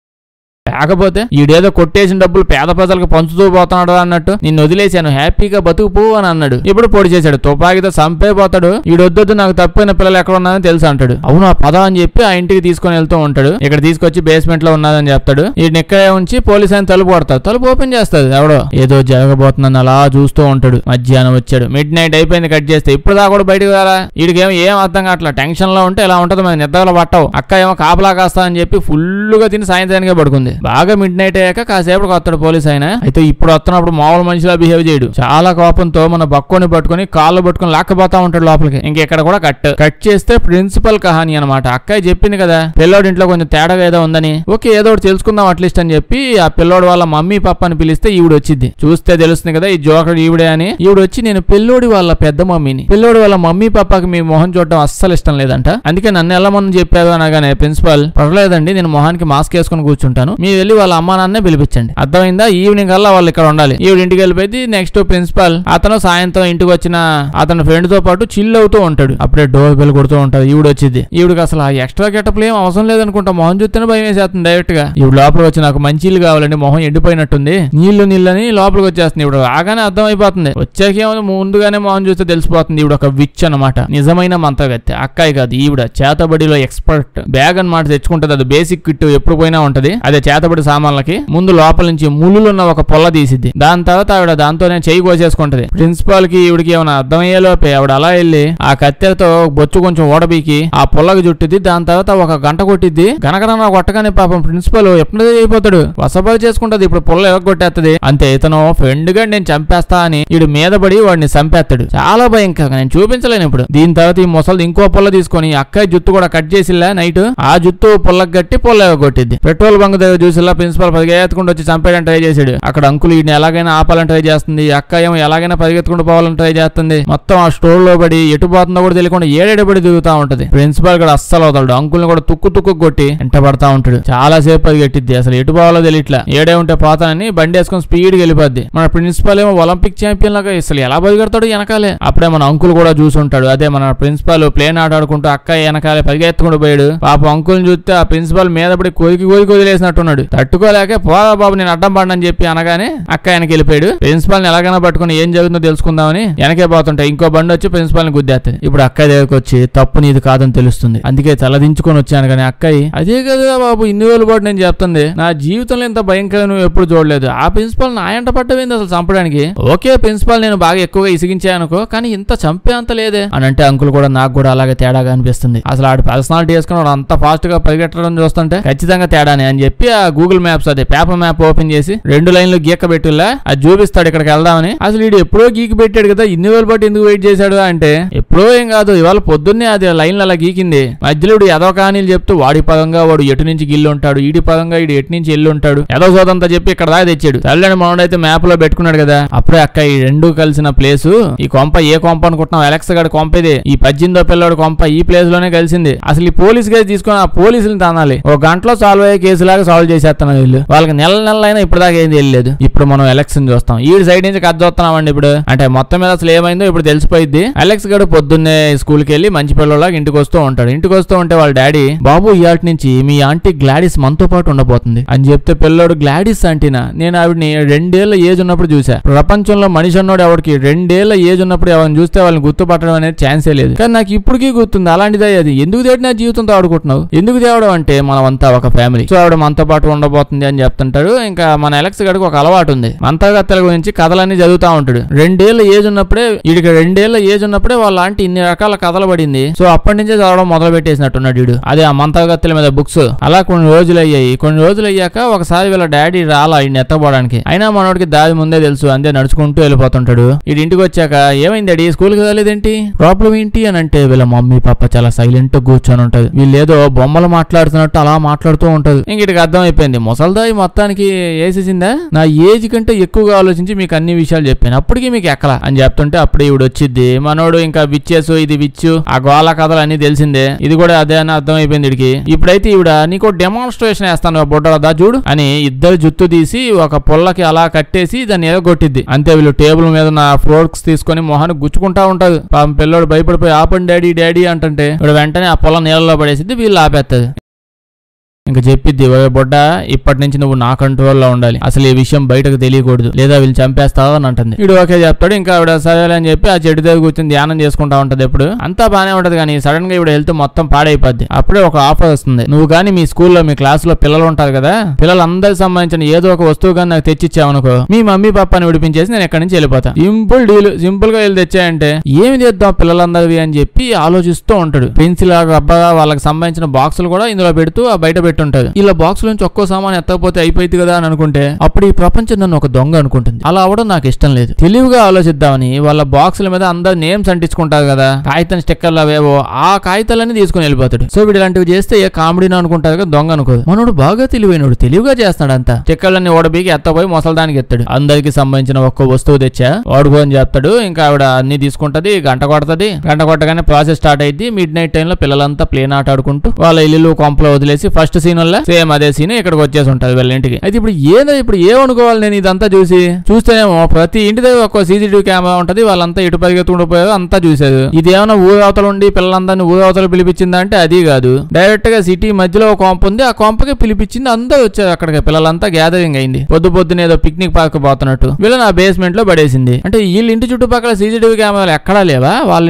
లేకపోతే ఈడేదో కొట్టేసిన డబ్బులు పేద ప్రజలకు పంచుతూ పోతున్నాడు అన్నట్టు నిన్ను వదిలేశాను హ్యాపీగా బతుకుపో అని అన్నాడు. ఇప్పుడు పొడి చేశాడు, తుపాకీతో చంపే పోతాడు. ఈడొద్దు నాకు తప్పైన పిల్లలు ఎక్కడ ఉన్నారని తెలుసు అంటాడు. అవును ఆ పద అని చెప్పి ఆ ఇంటికి తీసుకొని వెళ్తూ ఉంటాడు. ఇక్కడ తీసుకొచ్చి బేస్మెంట్ లో ఉన్నదని చెప్తాడు. వీడిని ఇక్కడే ఉంచి పోలీస్ ఆయన తలుపు కొడతాడు. తలుపు ఓపెన్ చేస్తాడు. ఎవడో ఏదో జరగబోతుందని అలా చూస్తూ ఉంటాడు. మధ్యాహ్నం వచ్చాడు, మిడ్ నైట్ అయిపోయింది కట్ చేస్తే. ఇప్పుడు దాకా కూడా బయటకు రారా. వీడికి ఏం అర్థం కావట్లా. టెన్షన్ లో ఉంటే ఇలా ఉంటది, మన నిద్రలో పట్టవు. అక్క ఏమో కాపలా కాస్తా అని చెప్పి ఫుల్ గా తిని సాయంత్రానికే పడుకుంది. బాగా మిడ్ నైట్ అయ్యాక కాసేపటికి వస్తాడు పోలీస్ ఆయన. అయితే ఇప్పుడు వస్తున్నప్పుడు మామూలు మనిషిలా బిహేవ్ చేయడు. చాలా కోపంతో మన బక్కోని పట్టుకుని కాళ్ళు పట్టుకుని లాక్కపోతా ఉంటాడు లోపలికి. ఇంకెక్కడ కూడా కట్ చేస్తే ప్రిన్సిపల్ కహాని అనమాట. అక్కయ్య చెప్పింది కదా పిల్లోడి ఇంట్లో కొంచెం తేడాగా ఏదో ఉందని. ఓకే ఏదో ఒకటి తెలుసుకుందాం అట్లీస్ట్ అని చెప్పి ఆ పిల్లోడు వాళ్ళ మమ్మీ పప్ప అని పిలిస్తే ఈవిడ వచ్చింది. చూస్తే తెలుస్తుంది కదా ఈ జోకర్ ఈవిడే అని. ఈవిడ వచ్చి నేను పిల్లోడి వాళ్ళ పెద్ద మమ్మీని, పిల్లోడి వాళ్ళ మమ్మీ పప్పకి మీ మొహం చూడడం అస్సలు ఇష్టం లేదంట, అందుకే నన్ను వెళ్ళమని చెప్పారు అనగానే ప్రిన్సిపల్ పర్లేదండి నేను మొహానికి మాస్క్ వేసుకుని కూర్చుంటాను, మీ మీరు వెళ్ళి వాళ్ళ అమ్మా నాన్నే పిలిపించండి, అర్థమైందా? ఈవినింగ్ కల్లా వాళ్ళు ఇక్కడ ఉండాలి. ఈవిడ ఇంటికి వెళ్ళిపోయి నెక్స్ట్ ప్రిన్సిపల్ అతను సాయంత్రం ఇంటికి వచ్చిన అతని ఫ్రెండ్ తో పాటు చిల్ అవుతూ ఉంటాడు. అప్పుడే డోర్ బెల్ కొడుతూ ఉంటాడు. ఈవిడ వచ్చింది. ఈవిడకి అసలు ఆ ఎక్స్ట్రా గెటప్లు ఏం అవసరం లేదనుకుంటా, మొహం చూస్తేనే భయం వేసేస్తుంది డైరెక్ట్ గా. ఈవిడ లోపలికి వచ్చి నాకు మంచి ఇల్లు కావాలండి, మొహం ఎండిపోయినట్టుంది, నీళ్ళని లోపలికి వచ్చేస్తుంది. ఇప్పుడు రాగానే అర్థం అయిపోతుంది, వచ్చాకేమో ముందుగానే మొహం చూస్తే తెలిసిపోతుంది ఈవిడ ఒక విచ్ అనమాట, నిజమైన మంత్రగత్తె. అక్కాయి కాదు ఈవిడ, చేతబడిలో ఎక్స్పర్ట్. బ్యాగ్ అనమాట తెచ్చుకుంటది, అది బేసిక్ కిట్ ఎప్పుడు పోయినా ఉంటది. అదే చేతబడి సామాన్లకి. ముందు లోపల నుంచి ముళ్ళున్న ఒక పొల్ల తీసిద్ది, దాని తర్వాత ఆవిడ దాంతోనే చెయ్యి కోసేసుకుంటది. ప్రిన్సిపాల్ కి ఈవిడికి ఏమైనా అర్థమయ్యేలోపే ఆవిడ అలా వెళ్ళి ఆ కత్తెరతో బొచ్చు కొంచెం ఓడబీకి ఆ పొల్లకి చుట్టిద్ది. దాని తర్వాత ఒక గంట కొట్టిద్ది. గనగన కొట్టగానే పాపం ప్రిన్సిపల్ ఎప్పుడు అయిపోతాడు, వసబాయి చేసుకుంటది. ఇప్పుడు పొల్ల ఎగొట్టేస్తది. అంతే, ఇతను ఫ్రెండ్ గా నేను చంపేస్తా అని ఈడు మీద పడి వాడిని చంపేస్తాడు. చాలా భయంకరంగా, నేను చూపించలేను ఇప్పుడు. దీని తర్వాత ఈ ముసలి ఇంకో పొల్ల తీసుకొని అక్కయ్య జుత్తు కూడా కట్ చేసిల్లా నైట్, ఆ జుత్తు పొల్లకి గట్టి పొల్ల ఎగొట్టిద్ది. పెట్రోల్ బంక్ దగ్గర చూసిల్లా ప్రిన్సిపల్ పరిగెత్తుకుంటూ వచ్చి చంపేయడానికి ట్రై చేశాడు. అక్కడ అంకుల్ ఈయన ఎలాగైనా ఆపాలని ట్రై చేస్తుంది, అక్క ఏమో ఎలాగైనా పరిగెత్తుకుంటూ పోవాలని ట్రై చేస్తుంది. మొత్తం ఆ స్టోర్ లో పడి ఎటు పోతుందో కూడా తెలియకుండా ఏడేడబడి తిరుగుతా ఉంటది. ప్రిన్సిపాల్ కూడా అస్సలు అవుతాడు, అంకుల్ ని కూడా తుక్కు కొట్టి ఎంట పడతా ఉంటాడు. చాలా సేపు పరిగెట్టిద్ది, అసలు ఎటు పోవాలో తెలియట్లా. ఏడే ఉంటే పోతానని బండి వేసుకొని స్పీడ్ గా వెళ్ళిపోద్ది. మన ప్రిన్సిపాల్ ఏమో ఒలింపిక్ ఛాంపియన్ లాగా అసలు ఎలా పరిగెడతాడు వెనకాలే. అప్పుడే మన అంకుల్ కూడా చూసుంటాడు. అదే మన ప్రిన్సిపాల్ ప్లేన్ ఆడుకుంటూ అక్క వెనకాలే పరిగెత్తుకుంటూ పోయాడు. పాప అంకుల్ చూస్తే ఆ ప్రిన్సిపాల్ మీద పడి కోరికి వదిలేసినట్టున్నాడు. తట్టుకోలేక పోరా బాబు నేను అడ్డం పడనని చెప్పి అనగానే అక్క వెనక్కి వెళ్ళిపోయాడు. ప్రిన్సిపాల్ ని ఎలాగైనా పట్టుకుని ఏం జరుగుతుందో తెలుసుకుందామని వెనకే పోతుంటాయి. ఇంకో బండి వచ్చి ప్రిన్సిపాల్ ని గుద్దేస్తుంది. ఇప్పుడు అక్క దగ్గరకు వచ్చి తప్పు నీది కాదని తెలుస్తుంది, అందుకే తలదించుకొని వచ్చాను. కానీ అక్కయ్య అదే కదా బాబు ఇన్ని రోజుల పాటు నేను చెప్తుంది, నా జీవితంలో ఇంత భయంకరంగా నువ్వు ఎప్పుడు చూడలేదు. ఆ ప్రిన్సిపాల్ నా ఎంట పడ్డవేంది అసలు చంపడానికి? ఓకే ప్రిన్సిపాల్ నేను బాగా ఎక్కువగా ఇసిగించానుకో, కానీ ఇంత చంపే అంత లేదే అని అంటే అంకుల్ కూడా నాకు కూడా అలాగే తేడాగా అనిపిస్తుంది. అసలు ఆడి పర్సనాలిటీ వేసుకుని వాడు అంత ఫాస్ట్ గా పరిగెట్టడం చూస్తుంటే ఖచ్చితంగా తేడానే అని చెప్పి ఆ గూగుల్ మ్యాప్స్ అదే పేపర్ మ్యాప్ ఓపెన్ చేసి 2 లైన్లు గీక పెట్టులా అది చూపిస్తాడు ఇక్కడికి వెళ్దామని. అసలు వీడు ఎప్పుడో గీకి పెట్టాడు కదా, ఇన్ని రోజుల పాటు ఎందుకు వెయిట్ చేశాడు అంటే ఎప్పుడో ఏం కాదు, ఇవాళ పొద్దున్నే అది లైన్లు అలా గీకింది. మధ్యలో ఏదో కానీలు చెప్తూ వాడి పదంగా వాడు ఎటు నుంచి గిల్లు ఉంటాడు, ఈడి పదంగా ఈడు ఎటు నుంచి ఎల్లు ఉంటాడు, ఏదో సోదంతా చెప్పి ఇక్కడ దాకా తెచ్చాడు. తల్లని మనోడైతే మ్యాప్ లో పెట్టుకున్నాడు కదా. అప్పుడే అక్క ఈ రెండు కలిసిన ప్లేసు, ఈ కొంప ఏ కొంప అనుకుంటున్నాం, అలెక్స్ గారి కొంప ఇది. ఈ 18వ పిల్లాడు కొంప ఈ ప్లేస్ లోనే కలిసింది. అసలు ఈ పోలీస్ కేసు తీసుకొని ఆ పోలీసులు తానాలి, ఒక గంటలో సాల్వ్ అయ్యే కేసులాగా సాల్వ్ చేసేస్తున్నారు వీళ్ళు. వాళ్ళకి నెలలైనా ఇప్పటిదాకా ఏంది వెళ్ళలేదు. ఇప్పుడు మనం ఎలక్షన్ చూస్తాం, ఈ సైడ్ నుంచి కథ చూస్తున్నామండి ఇప్పుడు. అంటే మొత్తం మీద అసలు ఏమైందో ఇప్పుడు తెలిసిపోయింది. అలెక్స్ గడు పొద్దున్నే స్కూల్ కి వెళ్ళి మంచి పిల్లలాగా ఇంటికి వస్తూ ఉంటాడు. ఇంటికి వస్తూ ఉంటే వాళ్ళ డాడీ బాబు ఇయాటి నుంచి మీ ఆంటీ గ్లాడిస్ మనతో పాటు ఉండబోతుంది అని చెప్తే పిల్లోడు గ్లాడిస్ ఆంటీనా, నేను ఆవిడని 2 ఏళ్ల ఏజ్ ఉన్నప్పుడు చూసా. ప్రపంచంలో మనిషి అన్నోడు ఎవరికి 2 ఏళ్ల ఏజ్ ఉన్నప్పుడు ఎవరిని చూస్తే వాళ్ళని గుర్తుపట్టడం అనేది ఛాన్సే లేదు. కానీ నాకు ఇప్పటికీ గుర్తుంది అలాంటిదే. అది ఎందుకు తేటి నా జీవితంతో ఆడుకుంటున్నావు, ఎందుకు తేవడం అంటే మనమంతా ఒక ఫ్యామిలీ, సో ఆవిడ మనతో పాటు ఉండబోతుంది అని చెప్తుంటాడు. ఇంకా మన ఎలక్స్ గడికి ఒక అలవాటు ఉంది, మంతగత్తెల గురించి కథలన్నీ చదువుతా ఉంటాడు. 2 ఏళ్ల ఏజ్ ఉన్నప్పుడే వీడికి 2 ఏళ్ల ఏజ్ ఉన్నప్పుడే వాళ్ళ ఆంటీ ఇన్ని రకాల కథలు పడింది. సో అప్పటి నుంచే చదవడం మొదలు పెట్టేసినట్టున్నాడు వీడు. అదే ఆ మంతగత్తెల మీద బుక్స్. అలా కొన్ని రోజులు అయ్యాయి. కొన్ని రోజులు అయ్యాక ఒకసారి వీళ్ళ డాడీ రాలా ఈయన ఎత్తపోవడానికి. అయినా మనోడికి దారి ముందే తెలుసు, అంతే నడుచుకుంటూ వెళ్ళిపోతుంటాడు. వీడి ఇంటికి వచ్చాక ఏమైంది డాడీ స్కూల్కి వెళ్ళలేదేంటి, ప్రాబ్లం ఏంటి అని అంటే వీళ్ళ మమ్మీ పాప చాలా సైలెంట్ గా కూర్చొని ఉంటది. వీళ్ళు ఏదో బొమ్మలు మాట్లాడుతున్నట్టు అలా మాట్లాడుతూ ఉంటది. ఇంకటికి అర్థం అయిపోయింది ముసల్దాయి మొత్తానికి వేసేసిందా, నా ఏజ్ కంటే ఎక్కువగా ఆలోచించి మీకు అన్ని విషయాలు చెప్పాను, అప్పటికి మీకు ఎక్కలా అని చెప్తుంటే అప్పుడే ఇవిడు వచ్చిద్ది. మనోడు ఇంకా విచ్చేసు ఇది విచ్చు ఆ గోళ కథలు అన్ని తెలిసిందే, ఇది కూడా అదే అని అర్థం అయిపోయింది వీడికి. ఇప్పుడైతే ఈవిడ నీకు డెమాన్స్ట్రేషన్ వేస్తాను బొడ్డలదా చూడు అని ఇద్దరు జుత్తు తీసి ఒక పొల్లకి అలా కట్టేసి దాన్ని ఎగొట్టిద్ది. అంతే వీళ్ళు టేబుల్ మీద ఉన్న ఫోర్క్స్ తీసుకొని మొహాన్ని గుచ్చుకుంటా ఉంటారు. పాపం పిల్లోడు భయపడిపోయి ఆపండి డాడీ డాడీ అంటుంటే ఇప్పుడు వెంటనే ఆ పొల్ల నీళ్ళలో పడేసిద్ది, వీళ్ళు ఆపేస్తుంది. ఇంకా చెప్పిద్ది బొడ్డ ఇప్పటి నుంచి నువ్వు నా కంట్రోల్లో ఉండాలి, అసలు ఈ విషయం బయటకు తెలియకూడదు లేదా వీళ్ళు చంపేస్తావు అని అంటుంది. వీడు ఓకే చెప్తాడు. ఇంకా ఆవిడ సరే అని చెప్పి ఆ చెట్టు దగ్గర కూర్చొని ధ్యానం చేసుకుంటా ఉంటది. ఎప్పుడు అంతా బానే ఉంటది కానీ సడన్ గా ఇవిడ హెల్త్ మొత్తం పాడైపోద్ది. అప్పుడే ఒక ఆఫర్ వస్తుంది, నువ్వు కానీ మీ స్కూల్లో మీ క్లాస్ లో పిల్లలు ఉంటారు కదా, పిల్లలందరికి సంబంధించిన ఏదో ఒక వస్తువు కానీ నాకు తెచ్చిచ్చావనుకో మీ మమ్మీ పాపాని విడిపించేసి నేను ఎక్కడి నుంచి వెళ్ళిపోతా. సింపుల్ డీల్, సింపుల్ గా వెళ్ళి తెచ్చాయంటే ఏమి చేద్దాం పిల్లలందరివి అని చెప్పి ఆలోచిస్తూ ఉంటాడు. పెన్సిల్ రబ్బర్ వాళ్ళకి సంబంధించిన బాక్సులు కూడా ఇందులో పెడుతూ ఆ బయట ఉంటది. ఇలా బాక్స్ నుంచి ఒక్కో సామాన్ ఎత్తకపోతే అయిపోయింది కదా అని అనుకుంటే అప్పుడు ఈ ప్రపంచం నన్ను ఒక దొంగ అనుకుంటుంది. అలా అవడం నాకు ఇష్టం లేదు. తెలివిగా ఆలోచిద్దామని వాళ్ళ బాక్సుల మీద అందరు నేమ్స్ అంటించుకుంటారు కదా, కాగితం స్టిక్కర్లు అవేవో, ఆ కాగితాలన్నీ తీసుకుని వెళ్ళిపోతాడు. సో వీడు ఇలాంటివి చేస్తే ఏ కామెడీని అనుకుంటారు కదా, దొంగ అనుకోదు. మనోడు బాగా తెలివైనడు, తెలివిగా చేస్తాడు. అంతా స్టిక్కర్లన్నీ ఓడబీకి ఎత్తపోయి మొసలదానికి ఎత్తాడు. అందరికి సంబంధించిన ఒక్క వస్తువు తెచ్చా వాడుకో అని చెప్తాడు. ఇంకా ఆవిడ అన్ని తీసుకుంటది, గంట కొడుతుంది. గంట కొట్టగానే ప్రాసెస్ స్టార్ట్ అయింది. మిడ్ నైట్ టైంలో పిల్లలంతా ప్లేన్ ఆట ఆడుకుంటూ వాళ్ళ ఇల్లు కొంపలో వదిలేసి ఫస్ట్ సీన్ వల్ల సేమ్ అదే సీన్ ఇక్కడికి వచ్చేసి ఉంటది వీళ్ళ ఇంటికి. అయితే ఇప్పుడు ఏమనుకోవాలి నేను ఇదంతా చూస్తేనేమో ప్రతి ఇంటి దగ్గర ఒక సీసీటీవీ కెమెరా ఉంటది. వాళ్ళంతా ఇటు పరిగెత్తుకుంటూ పోయారు, అంతా చూసేది. ఇది ఏమైనా ఊరవతల ఉండి పిల్లలందరినీ ఊరవతల పిలిపించిందా అంటే అది కాదు. డైరెక్ట్ గా సిటీ మధ్యలో ఒక కాంప ఉంది, ఆ కాంపకి పిలిపించింది. అందరూ వచ్చారు అక్కడికి. పిల్లలంతా గ్యాదరింగ్ అయింది. పొద్దునే ఏదో పిక్నిక్ పార్క్ పోతున్నట్టు వీళ్ళని ఆ బేస్మెంట్ లో పడేసింది. అంటే వీళ్ళ ఇంటి చుట్టుపక్కల సీసీటీవీ కెమెరాలు ఎక్కడా లేవా? వాళ్ళ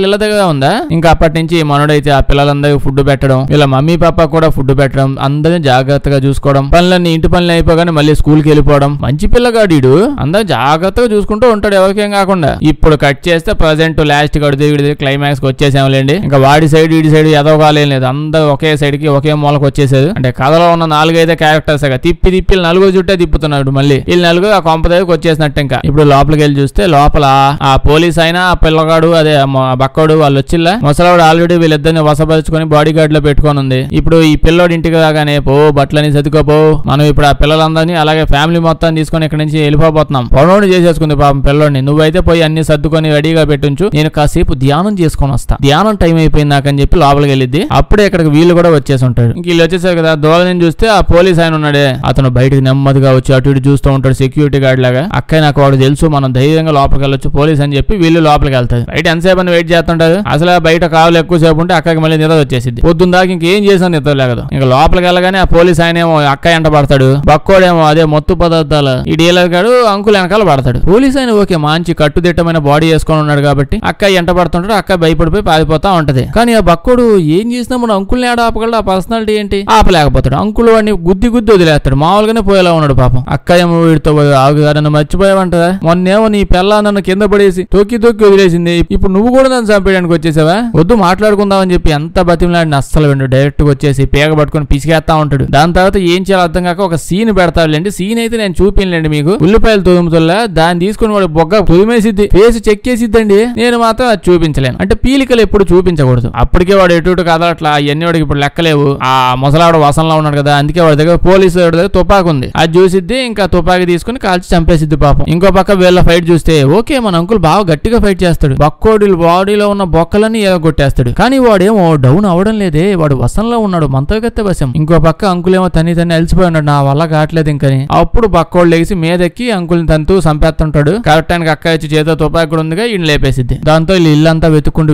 ఇళ్ళ దగ్గర ఉందా? ఇంకా అప్పటి నుంచి మనోడైతే ఆ పిల్లలందరికీ ఫుడ్ పెట్టడం, వీళ్ళ మమ్మీ పాప కూడా ఫుడ్ పెట్టడం, అందరిని జాగ్రత్తగా చూసుకోవడం, పనులన్నీ ఇంటి పనులు అయిపోగానే మళ్ళీ స్కూల్ కి వెళ్ళిపోవడం. మంచి పిల్లగాడు, అందరూ జాగ్రత్తగా చూసుకుంటూ ఉంటాడు ఎవరికేం కాకుండా. ఇప్పుడు కట్ చేస్తే ప్రజెంట్ లాస్ట్ గడిది క్లైమాక్స్ కి వచ్చేసాములేండి. ఇంకా వాడి సైడ్ వీడి సైడ్ ఎదవగాలేం లేదు, అందరూ ఒకే సైడ్ కి ఒకే మూలకు వచ్చేసారు. అంటే కథలో ఉన్న 4-5 క్యారెక్టర్స్ తిప్పి నలుగురు చుట్టే తిప్పుతున్నాడు. మళ్ళీ వీళ్ళు నలుగురు ఆ కొంప దగ్గరకు వచ్చేసినట్టు. ఇంకా ఇప్పుడు లోపలికి వెళ్ళి చూస్తే లోపల ఆ పోలీస్ అయినా ఆ పిల్లగాడు అదే బక్కోడు వాళ్ళు వచ్చిల్లా. ముసలాడు ఆల్రెడీ వీళ్ళిద్దరిని వసపరుచుకొని బాడీ గార్డ్ లో పెట్టుకొని ఉంది. ఇప్పుడు ఈ పిల్లోడు ఇంటికి రాగానే బట్టలని సర్దుకోపో, మనం ఇప్పుడు ఆ పిల్లలందరినీ అలాగే ఫ్యామిలీ మొత్తం తీసుకొని ఇక్కడ నుంచి వెళ్ళిపోతున్నాం. పొడవుని చేసేసుకుంది పాపం పిల్లోడిని. నువ్వైతే పోయి అన్ని సర్దుకొని రెడీగా పెట్టించు, నేను కాసేపు ధ్యానం చేసుకొని వస్తా, ధ్యానం టైం అయిపోయింది నాకని చెప్పి లోపలికి వెళ్ళిద్ది. అప్పుడే ఇక్కడికి వీళ్ళు కూడా వచ్చేసి ఉంటాడు. ఇంక వీళ్ళు వచ్చేసారు కదా. దూరం చూస్తే ఆ పోలీస్ ఆయన ఉన్నాడే, అతను బయటకు నెమ్మదిగా వచ్చి అటు ఇటు చూస్తూ ఉంటాడు సెక్యూరిటీ గార్డ్ లాగా. అక్కయ్య నాకు వాడు తెలుసు, మనం ధైర్యంగా లోపలికి వెళ్ళొచ్చు పోలీస్ అని చెప్పి వీళ్ళు లోపలికి వెళ్తారు. బయట ఎంతసేపు అని వెయిట్ చేస్తుంటారు. అసలు బయట కావాలి ఎక్కువసేపు ఉంటే అక్కకి మళ్ళీ నిద్ర వచ్చేసింది. పొద్దున్న దాకా ఇంకేం చేసాను నిద్ర లేకదు. ఇంకా లోపలికి వెళ్ళగానే ఆ పోలీస్ ఆయన ఏమో అక్కయ్య ఎంట పడతాడు. బక్కోడేమో అదే మొత్తు పదార్థాలు ఈ డీలర్ గాడు అంకుల్ వెనకాల పడతాడు. పోలీస్ ఆయన ఓకే మంచి కట్టుదిట్టమైన బాడీ వేసుకొని ఉన్నాడు కాబట్టి అక్కయ్య ఎంట పడుతుంటాడు. అక్కయ్య భయపడిపోయి పారిపోతా ఉంటది. కానీ ఆ బక్కోడు ఏం చేసినా మన అంకుల్ని ఆడ ఆపగలడు. ఆ పర్సనాలిటీ ఏంటి ఆపలేకపోతాడు. అంకుల్ వాడిని గుద్ది వదిలేస్తాడు. మామూలుగానే పోయేలా ఉన్నాడు పాపం. అక్కయ్య వీడితో ఆగుదారన్న మర్చిపోయావంటదా, మొన్నేమో నీ పిల్ల నన్ను కింద పడేసి తొక్కి వదిలేసింది, ఇప్పుడు నువ్వు కూడా నన్ను చంపేయడానికి వచ్చేసావా, వద్దు మాట్లాడుకుందామని చెప్పి ఎంత బతిమలాడిని అస్సలు విండు. డైరెక్ట్ గా వచ్చేసి పేగ పట్టుకుని పిసికేస్తా ఉంటాడు. దాని తర్వాత ఏం చేయాలో అర్థం కాక ఒక సీన్ పెడతాడులేండి. సీన్ అయితే నేను చూపిలేండి మీకు. ఉల్లిపాయలు తొదుముతుల్లా దాన్ని తీసుకుని వాడు బొగ్గ తొదిమేసిద్ది, ఫేస్ చెక్కేసిద్దండి. నేను మాత్రం అది చూపించలేను. అంటే పీలికలు ఎప్పుడు చూపించకూడదు. అప్పటికే వాడు ఎటు కదలట్లా, ఇవన్నీ వాడికి ఇప్పుడు లెక్కలేవు. ఆ ముసలాడు వసంలో ఉన్నాడు కదా, అందుకే వాడి దగ్గర పోలీసు దగ్గర తుపాకు ఉంది. అది చూసిద్ది, ఇంకా తుపాకి తీసుకుని కాల్చి చంపేసిద్ది పాపం. ఇంకో పక్క వీళ్ళ ఫైట్ చూస్తే ఓకే మన అంకుల్ బాగా గట్టిగా ఫైట్ చేస్తాడు. బక్కోడి బాడీలో ఉన్న బొక్కలన్నీ ఎగొట్టేస్తాడు. కానీ వాడేమో డౌన్ అవడం లేదే, వాడు వసంలో ఉన్నాడు, మంతగత్తె వశం. ఇంకో పక్క అంకులేమో తన్ని వెళ్ళిపోయి ఉన్నాడు, నా వల్ల కావట్లేదు ఇంకని. అప్పుడు బక్కోడు లేచి మీదెక్కి అంకుల్ని తంతూ చంపేస్తుంటాడు. కరెక్టానికి అక్క వచ్చి చేతో తుపాకి కూడా ఉందిగా ఈయన లేపేసిద్ది. దాంతో ఇల్లంతా వెతుక్కుంటూ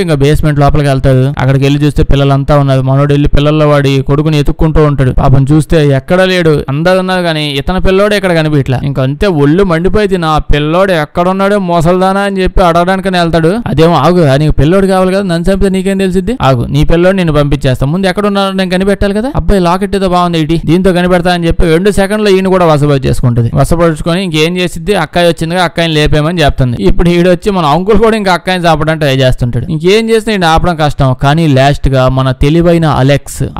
ఇంకా బేస్మెంట్ లోపలికి వెళ్తాడు. అక్కడికి వెళ్ళి చూస్తే పిల్లలంతా ఉన్నారు. మనోడు వెళ్ళి పిల్లల్లో వాడి కొడుకుని ఎత్తుక్కుంటూ ఉంటాడు. పాపం చూస్తే ఎక్కడ లేడు, అందరు ఉన్నారు కానీ ఇతని పిల్లోడు ఎక్కడ కనిపించట్లా. ఇంకా అంతే ఒళ్ళు మండిపోయింది. నా పిల్లోడు ఎక్కడున్నాడో మోసల్దానా అని చెప్పి అడగడానికని వెళ్తాడు. అదేమో ఆగు, నీకు పిల్లోడు కావాలి కదా, నన్ను చంపితే నీకేం తెలిసిద్ది, ఆగు నీ పిల్లోడు నేను పంపించేస్తా, ముందు ఎక్కడ ఉన్నాడు నేను కనిపెట్టాలి కదా. అబ్బాయి లాకెట్ ఏదో బాగుంది ఇటీ, దీంతో కనిపెడతా అని చెప్పి 2 సెకండ్లో ఈయన కూడా వసపరుచుకుంటుంది. వసపరుచుకొని ఇంకేం చేసిద్ది, అక్కాయి వచ్చిందిగా అక్కాయిని లేపేమని చెప్తుంది. ఇప్పుడు ఈడు వచ్చి మన అంకుల్ కూడా ఇంకా అక్కాయిని ఆపడానికి ట్రై చేస్తుంటాడు. ఇంకేం చేస్తే ఈయన ఆపడం కష్టం. కానీ లాస్ట్ గా మన తెలివైన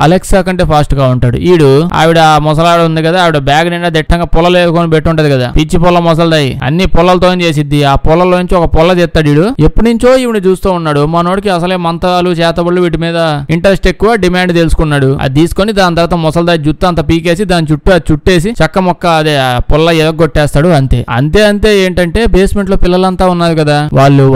అలెక్స్ కంటే ఫాస్ట్ గా ఉంటాడు. ఈడు ఆవిడ ముసలాడు ఉంది కదా, ఆవిడ బ్యాగ్ నిండా దిట్టంగా పొలలు వేసుకొని పెట్టి ఉంటది కదా, పిచ్చి పొల్ల ముసలదాయి అన్ని పొలలతో చేసిద్ది. ఆ పొలంలో నుంచి ఒక పొల్ల తెస్తాడు. ఈడు ఎప్పటి నుంచో ఈవిడ చూస్తూ ఉన్నాడు. మనోడికి అసలే మంతాలు చేతబళ్ళు వీటి మీద ఇంట్రెస్ట్ ఎక్కువ, డిమాండ్ తెలుసుకున్నాడు. అది తీసుకొని దాని తర్వాత ముసలదాయి జుట్టు అంత పీకేసి దాని చుట్టూ అది చుట్టేసి చక్క మొక్క అదే పొల్ల ఎగొట్టేస్తాడు. అంతే ఏంటంటే బేస్మెంట్ లో పిల్లలంతా ఉన్నారు కదా,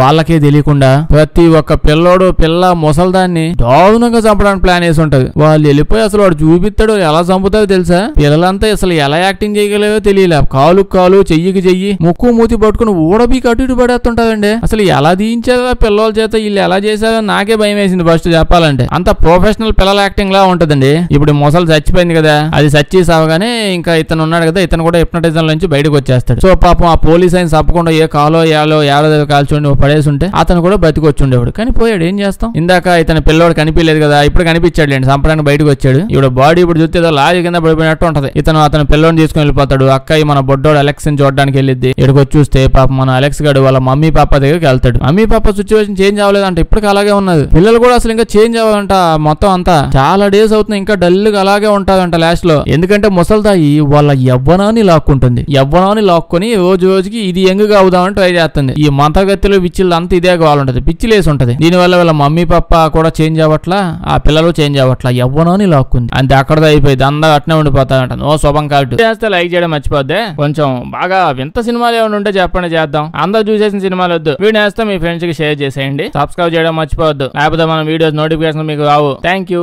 వాళ్ళకే తెలియకుండా ప్రతి ఒక్క పిల్లోడు పిల్ల ముసల్దాన్ని దారుణంగా చంపడానికి ప్లాన్ వేసి ఉంటది. వాళ్ళు వెళ్ళిపోయి అసలు వాడు చూపిస్తాడు ఎలా చంపుతాడో తెలుసా. పిల్లలంతా అసలు ఎలా యాక్టింగ్ చేయగలేదో తెలియలే. కాలు చెయ్యి ముక్కు మూతి పట్టుకుని ఊడబీకి అటు ఇటు పడేస్తుంటదండి. అసలు ఎలా దించారా పిల్లల చేత, వీళ్ళు ఎలా చేశారో నాకే భయం వేసింది ఫస్ట్ చెప్పాలంటే. అంత ప్రొఫెషనల్ పిల్లల యాక్టింగ్ లా ఉంటదండి. ఇప్పుడు ముసలు చచ్చిపోయింది కదా, అది చచ్చి సావగానే ఇంకా ఇతను ఉన్నాడు కదా, ఇతను కూడా హిప్నటిజం నుంచి బయటకు వచ్చేస్తాడు. సో పాపం ఆ పోలీస్ ఆయన తప్పకుండా ఏ కాలో ఏడో కాల్చుండి పడేసి ఉంటే అతను కూడా బతికొచ్చుండేవాడు. కానీ పోయాడు, ఏం చేస్తాం. ఇందాక ఇతని పిల్లోడు కనిపించలేదు కదా, ఇప్పుడు కనిపించాడు లేండి, సంపడానికి బయటకు వచ్చాడు. ఇప్పుడు బాడీ ఇప్పుడు చూస్తే లారీ కింద పడిపోయినట్టు ఉంటది. అతను పిల్లోని తీసుకుని వెళ్ళిపోతాడు. అక్కయ్య మన బొడ్డోడు అలెక్స్ ని చూడడానికి వెళ్ళిద్ది. ఇక్కడికి చూస్తే పాపం మన అలెక్స్ గాడు వాళ్ళ మమ్మీ పాప దగ్గరికి వెళ్తాడు. మమ్మీ పాప సిచ్యువేషన్ చేంజ్ అవ్వలేదంట, ఇప్పటికి అలాగే ఉన్నది. పిల్లలు కూడా అసలు ఇంకా చేంజ్ అవ్వాలంట. మొత్తం అంతా చాలా డేస్ అవుతుంది, ఇంకా డల్ గా అలాగే ఉంటాదంట లాస్ట్ లో. ఎందుకంటే ముసల్దాయి వాళ్ళ యవ్వనాన్ని లాక్కుంటుంది. యవ్వనాన్ని లాక్కొని రోజుకి ఇది ఎంగుగా అవుదామని ట్రై చేస్తుంది. ఈ మంతగత్తిలో విచ్చిళ్ళు అంతా ఇదే కావాలంటది, పిచ్చిలేసి ఉంటది. దీనివల్ల వీళ్ళ మమ్మీ పాప కూడా చేంజ్ అవ్వట్లా, ఆ పిల్లలు చేంజ్ అవ్వట్లా, యవ్వనాన్ని లాక్కుంది. అంతే అక్కడతో అయిపోయింది, అందరూ అట్నే ఉండిపోతాయంట. ఓ శుభం కాబట్టి చేస్తే లైక్ చేయడం మర్చిపోద్దే. కొంచెం బాగా వింత సినిమాలు ఏమైనా ఉంటే చెప్పండి, చేద్దాం. అందరూ చూసేసిన సినిమాలు వద్దు, వీడియో వేస్తే మీ ఫ్రెండ్స్ కి షేర్ చేసేయండి. సబ్స్క్రైబ్ చేయడం మర్చిపోవద్దు, లేకపోతే మన వీడియోస్ నోటిఫికేషన్ మీకు రావు. Thank you.